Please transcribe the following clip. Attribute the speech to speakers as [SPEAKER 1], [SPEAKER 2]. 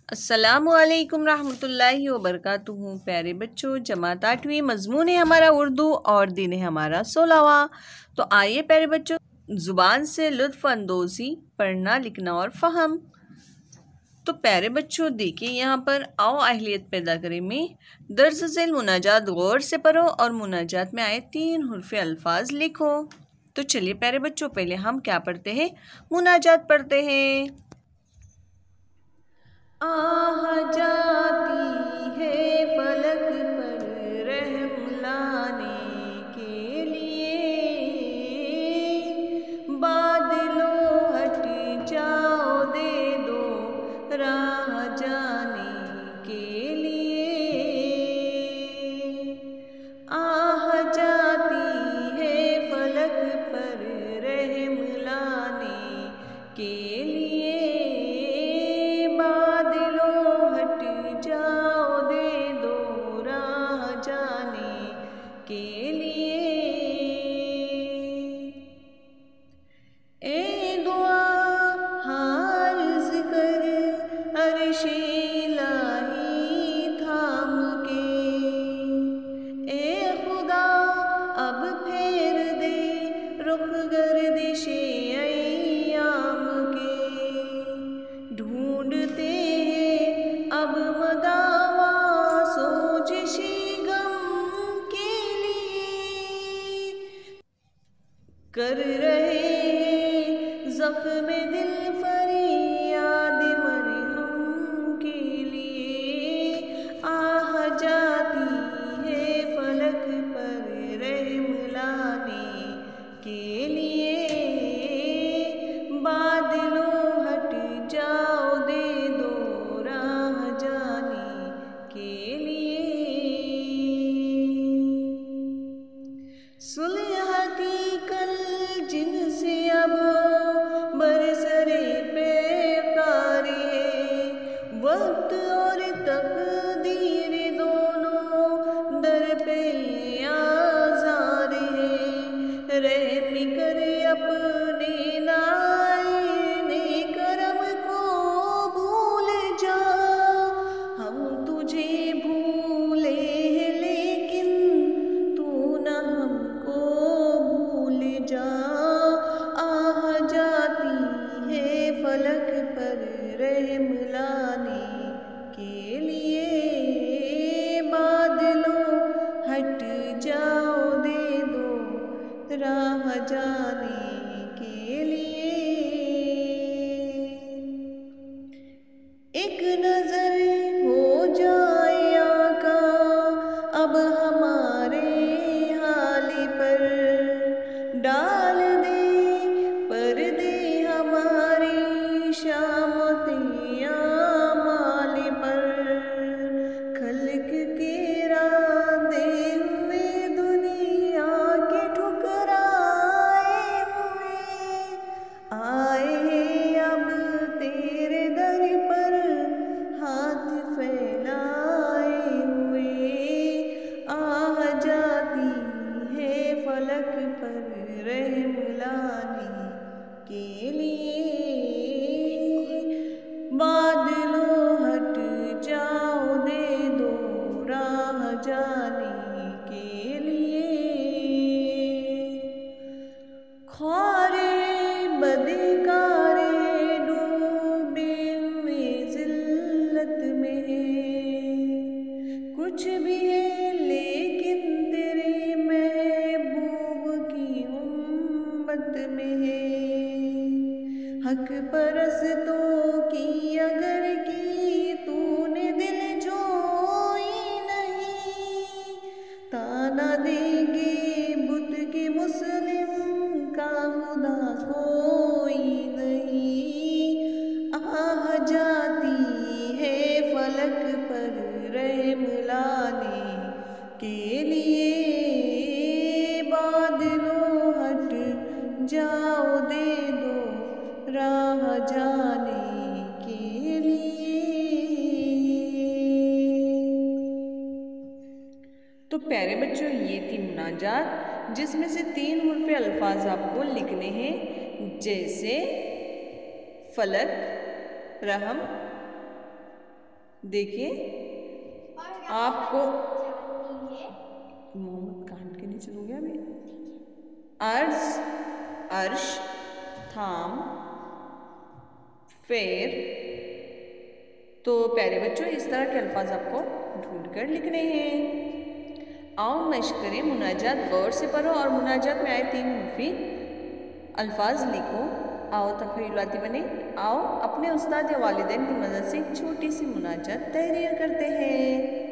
[SPEAKER 1] अस्सलामुअलैकुम रहमतुल्लाहि व बरकातुहू। प्यारे बच्चों, जमात 8वीं, मजमून है हमारा उर्दू और दिन है हमारा 16वां। तो आइए प्यारे बच्चों, ज़ुबान से लुत्फ़ अंदोज़ी, पढ़ना लिखना और फ़हम। तो प्यारे बच्चों देखिए यहाँ पर, आओ अहलियत पैदा करें में दर्ज ज़ैल मुनाजात गौर से पढ़ो और मुनाजात में आए 3 हुर्फ़े अल्फाज लिखो। तो चलिए प्यारे बच्चों, पहले हम क्या पढ़ते हैं, मुनाजात पढ़ते हैं। आह जाती है फलक पर रहम लाने के लिए, बादलों हट जाओ दे दो राह जाने के लिए। आह जाती है फलक पर रहम लाने के लिए, के लिए। ए दुआ हार्ज़ कर अर्शे इलाही थाम के, ए खुदा अब फेर दे रुख गर्दिशे अय्याम के। ढूंढते हैं अब मदावा सोजिशे कर रहे हैं ज़ख्म दिल फरियाद मरहम के लिए। आह जाती है फलक पर रहम लाने के लिए, बादलों हट जाओ दे दो राह जाने के लिए। सुलह की कल जिनसे अब बरसरे पैकार है, वक्त और तकदीर दोनों दर पे आज़ार है। रहम कर अपने नाइने करम को भूल जा, हम तुझे भूले हैं लेकिन तू न हमको भूल जा। आह जाती है फलक पर रहम लाने के लिए, बादलों हट जाओ दे दो राह जाने के लिए। एक नजर हो जाए आका अब हमारे हाल पर, डाल दे पर्दे हमारी शामते आमाल पर। खल्क के रांदे हुए दुनिया के ठुकराए हुए, आए हैं अब तेरे दर पर हाथ फैलाए हुए। आह जाती है फलक पर रहम लाने के लिए, बादलों हट जाओ दे दो राह जाने के लिए। ख्वारे बदकारे डूबे हुए जिल्लत में है, कुछ भी है लेकिन तेरे महबूब की उम्मत में है। हक परस्तों की अगर की तूने दिल जोई नहीं, ताना देंगे बुत के मुस्लिम का खुदा कोई नहीं। आह जाती है फलक पर रहम लाने के लिए, बादलों हट जाओ दे दो राह जाने के लिए। तो प्यारे बच्चों, ये थी मुनाजात, जिसमें से 3 हुर्फ़े अल्फाज आपको लिखने हैं, जैसे फलक, रहम देखिए आपको मोहम्मद कान के नीचे हो गया अभी। अर्ज, अर्श, थाम, फेर। तो प्यारे बच्चों इस तरह के अल्फाज आपको ढूंढ कर लिखने हैं। आओ मश्क करें, मुनाजात गौर से पढ़ो और मुनाजात में आए 3 हर्फी अल्फाज लिखो। आओ तख़य्युलाती बने। आओ अपने उस्ताद या वालिदैन की मदद से एक छोटी सी मुनाजात तहरीर करते हैं।